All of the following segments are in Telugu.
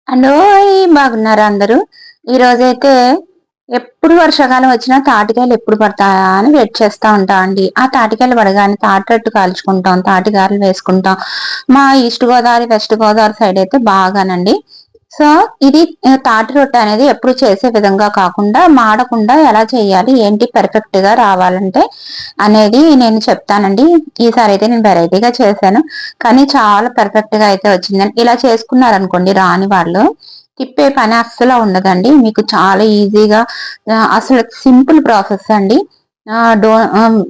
హలోయ్! బాగున్నారా అందరూ? ఈరోజైతే ఎప్పుడు వర్షాకాలం వచ్చినా తాటికాయలు ఎప్పుడు పడతాయా అని వెయిట్ చేస్తా ఉంటా అండి. ఆ తాటికాయలు పడగానే తాటరట్టు కాల్చుకుంటాం, తాటిగారెలు వేసుకుంటాం. మా east Godavari, west Godavari side అయితే బాగానండి. సో, ఇది తాటి రొట్టె అనేది ఎప్పుడు చేసే విధంగా కాకుండా, మాడకుండా ఎలా చేయాలి, ఏంటి పర్ఫెక్ట్‌గా రావాలంటే అనేది నేను చెప్తానండి. ఈసారైతే నేను వెరైటీగా చేశాను. కానీ చాలా పర్ఫెక్ట్‌గా అయితే వచ్చిందండి. ఇలా చేసుకున్నారనుకోండి రాని వాళ్ళు, తిప్పే పని అస్సలు ఉండదండి. మీకు చాలా ఈజీగా అసలు సింపుల్ ప్రాసెస్ అండి.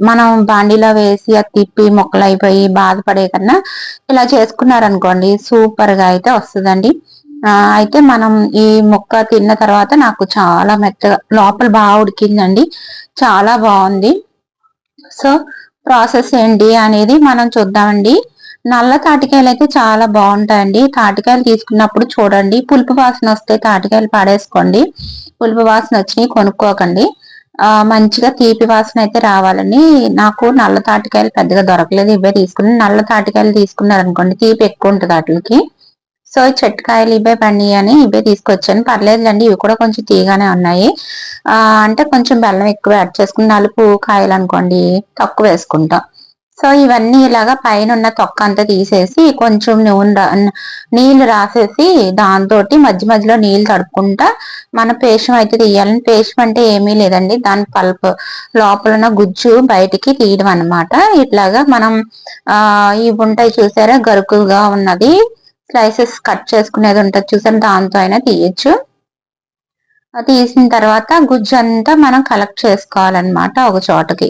మనం బాండీలో వేసి అది తిప్పి ముక్కలైపోయి బాధపడే కన్నా ఇలా చేసుకున్నారనుకోండి సూపర్‌గా అయితే వస్తదండి. అయితే మనం ఈ ముక్క తిన్న తర్వాత నాకు చాలా మెత్తగా లోపల ఉడికిందండి. చాలా బావుంది. సో, ప్రాసెస్ ఏంటి అనేది మనం చూద్దామండి. నల్ల తాటికాయలైతే చాలా బావుంటాయండి. తాటికాయలు తీసుకున్నప్పుడు చూడండి పులుపు వాసనొస్తే తాటికాయలు పడేసుకోండి. పులుపు వాసనొచ్చినియి కొనుక్కోకండి. మంచిగా తీపి వాసనయితే రావాలని నాకు నల్ల తాటికాయలు పెద్దగా దొరకలేదు. ఇవే తీసుకున్నాను. నల్ల తాటికాయలు తీసుకున్నారనుకోండి తీపి ఎక్కువుంటది ఆటిలికి. సో, చెట్టుకాయలు ఇవే పండియని ఇవే తీసుకొచ్చాను. పర్లేదులెండి ఇవి కూడా కొంచెం తీయగానే ఉన్నాయి. అంటే కొంచెం బెల్లం ఎక్కువ యాడ్ చేసుకొని నలుపు కాయలనుకోండి తక్కువేసుకుంటాం. సో, ఇవన్నీ ఇలాగా పైనున్న తొక్కంతా తీసేసి కొంచెం నీళ్లు రాసేసి దాంతోటి మధ్య మధ్యలో నీళ్లు తడుపుకుంటా మన పేషం అయితే తీయాలని పేషం అంటే ఏమీ లేదండి. దాని పల్ప్ లోపలున్న గుజ్జు బయటికి తీయడం అన్నమాట. ఇట్లాగా మనం ఇవి ఉంటాయి చూసారా గరుకుగా ఉన్నది స్లైసెస్ కట్ చేసుకునేది ఉంటది చూసారా దాంతో అయినా తీయొచ్చు. తీసిన తర్వాత గుజ్జంతా మనం కలెక్ట్ చేసుకోవాలన్నమాట ఒక చోటకి.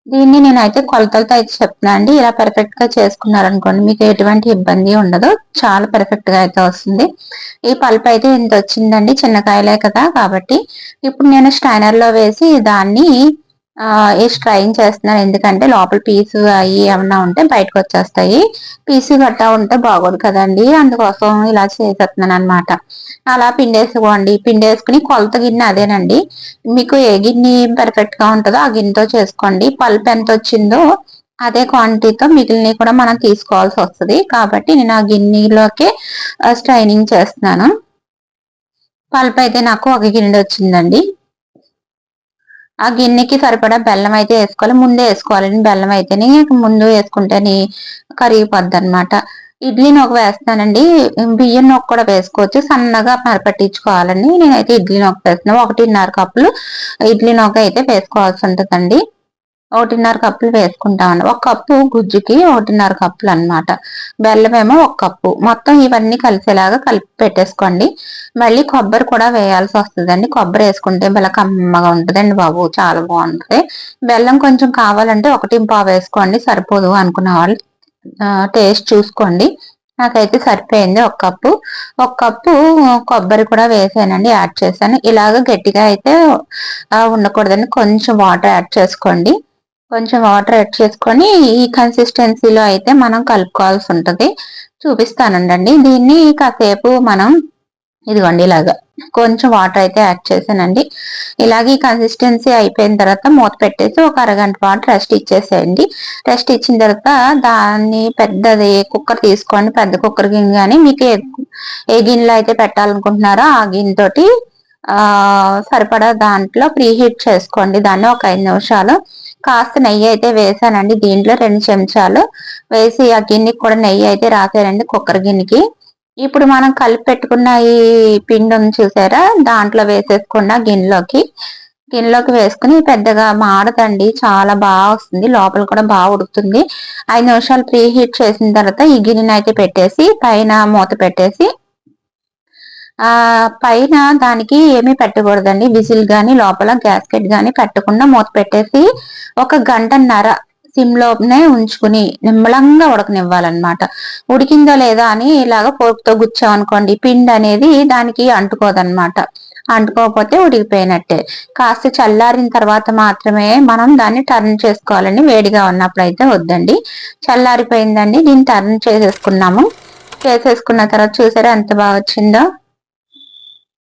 దీన్ని నేనైతే కొలతలతో అయితే చెప్తున్నా అండి. ఇలా పర్ఫెక్ట్‌గా చేసుకున్నారనుకోండి మీకు ఎటువంటి ఇబ్బంది ఉండదు. చాలా పర్ఫెక్ట్‌గా అయితే వస్తుంది. ఈ పల్ప్ అయితే ఇంతొచ్చిందండి. చిన్న కాయలే కదా! కాబట్టి ఇప్పుడు నేను స్ట్రైనర్‌లో వేసి దాన్ని స్ట్రైన్ చేస్తున్నాను. ఎందుకంటే లోపల పీసు అయి ఏమన్నా ఉంటే బయటకొచ్చేస్తాయి. పీసు గట్టా ఉంటే బాగోదు కదండీ! అందుకోసం ఇలా చేసేస్తున్నాననమాట. అలా పిండేసుకోండి. పిండేసుకొని కొలత గిన్నె అదేనండి. మీకు ఏ గిన్నె పర్ఫెక్ట్‌గా ఉంటదో ఆ గిన్నెతో చేసుకోండి. పల్ప్ ఎంతొచ్చిందో అదే క్వాంటిటీతో మిగిలినయి కూడా మనం తీసుకోవాల్సొస్తది. కాబట్టి నేను ఆ గిన్నెలోకే స్ట్రైనింగ్ చేస్తున్నాను. పల్ప్ అయితే నాకు ఒక గిన్నెడొచ్చిందండి. ఆ గిన్నెకి సరిపడా బెల్లం అయితే ఏసుకోవాలి. ముందే ఏసుకోవాలండి బెల్లం అయితేనే ముందు ఏసుకుంటేనే కరిగిపోద్దనమాట. ఇడ్లీ నూక వేస్తానండి. బియ్యం నూక కూడా వేసుకోవచ్చు. సన్నగా పట్టించుకోవాలండి. నేనైతే ఇడ్లీ నూక వేస్తున్నాను. 1:30 కప్పులు ఇడ్లీ నూక అయితే వేసుకోవాల్సుంటదండి. 1:30 కప్పులు వేసుకుంటామండి. ఒక కప్పు గుజ్జుకి 1:30 కప్పులనమాట. బెల్లమేమో ఒక కప్పు. మొత్తం ఇవన్నీ కలిసేలాగా కలిపి పెట్టేసుకోండి. మళ్ళీ కొబ్బరి కూడా వేయాల్సొస్తదండి. కొబ్బరేసుకుంటే భలే కమ్మగా ఉంటదండి బాబు! చాలా బావుంటది. బెల్లం కొంచెం కావాలంటే 1:15 వేసుకోండి సరిపోదు అనుకున్న వాళ్ళు టేస్ట్ చూసుకోండి. నాకైతే సరిపోయింది ఒక కప్పు. ఒక కప్పు కొబ్బరి కూడా వేసానండి. యాడ్ చేశాను. ఇలాగ గట్టిగా అయితే ఉండకూడదండి. కొంచెం వాటర్ యాడ్ చేసుకోండి. కొంచెం వాటర్ యాడ్ చేసుకొని ఈ కన్సిస్టెన్సీలో అయితే మనం కలుపుకోవాల్సుంటది. చూపిస్తానుండండి. దీన్ని కాసేపు మనం ఇదిగోండి ఇలాగా కొంచెం వాటర్ అయితే యాడ్ చేశానండి. ఇలాగే ఈ కన్సిస్టెన్సీ అయిపోయిన తర్వాత మూత పెట్టేసి ఒక అరగంట పాటు రెస్ట్ ఇచ్చేసేయండి. రెస్ట్ ఇచ్చిన తర్వాత దాన్ని పెద్దది కుక్కర్ తీసుకోండి. పెద్ద కుక్కర్ గిన్నె గాని మీకు ఏ గిన్నెలో అయితే పెట్టాలనుకుంటున్నారో ఆ గిన్నెతోటి సరిపడా దాంట్లో ప్రీ హీట్ చేసుకోండి. దాన్ని ఒక 5 నిమిషాలు. కాస్త నెయ్యి అయితే వేసానండి. దీంట్లో 2 చెంచాలు వేసి ఆ గిన్నెకి కూడా నెయ్యి అయితే రాసానండి కుక్కర్ గిన్నెకి. ఇప్పుడు మనం కలిపి పెట్టుకున్న ఈ పిండి ఉంది చూసారా? దాంట్లో వేసేసుకోండి ఆ గిన్నెలోకి. గిన్నెలోకి వేసుకొని పెద్దగా మాడదండి. చాలా వస్తుంది. లోపల కూడా ఉడుకుతుంది. 5 నిమిషాలు ప్రీ హీట్ చేసిన తర్వాత ఈ గిన్నెనైతే పెట్టేసి పైన మూత పెట్టేసి పైన దానికి ఏమీ పెట్టకూడదండి. విజిల్ గాని లోపల గ్యాస్కెట్ గాని పెట్టకుండా మూత పెట్టేసి ఒక గంటన్నర సిమ్‌లోనే ఉంచుకుని నిమ్మళంగా ఉడకనివ్వాలన్నమాట. ఉడికిందో లేదా అని ఇలాగ ఫోర్క్‌తో గుచ్చామనుకోండి పిండనేది దానికి అంటుకోదన్నమాట. అంటుకోకపోతే ఉడికిపోయినట్టే. కాస్త చల్లారిన తర్వాత మాత్రమే మనం దాన్ని టర్న్ చేసుకోవాలండి. వేడిగా ఉన్నప్పుడైతే వద్దండి. చల్లారిపోయిందండి. దీన్ని టర్న్ చేసేసుకున్నాము. చేసేసుకున్న తర్వాత చూసారా ఎంత వచ్చిందో?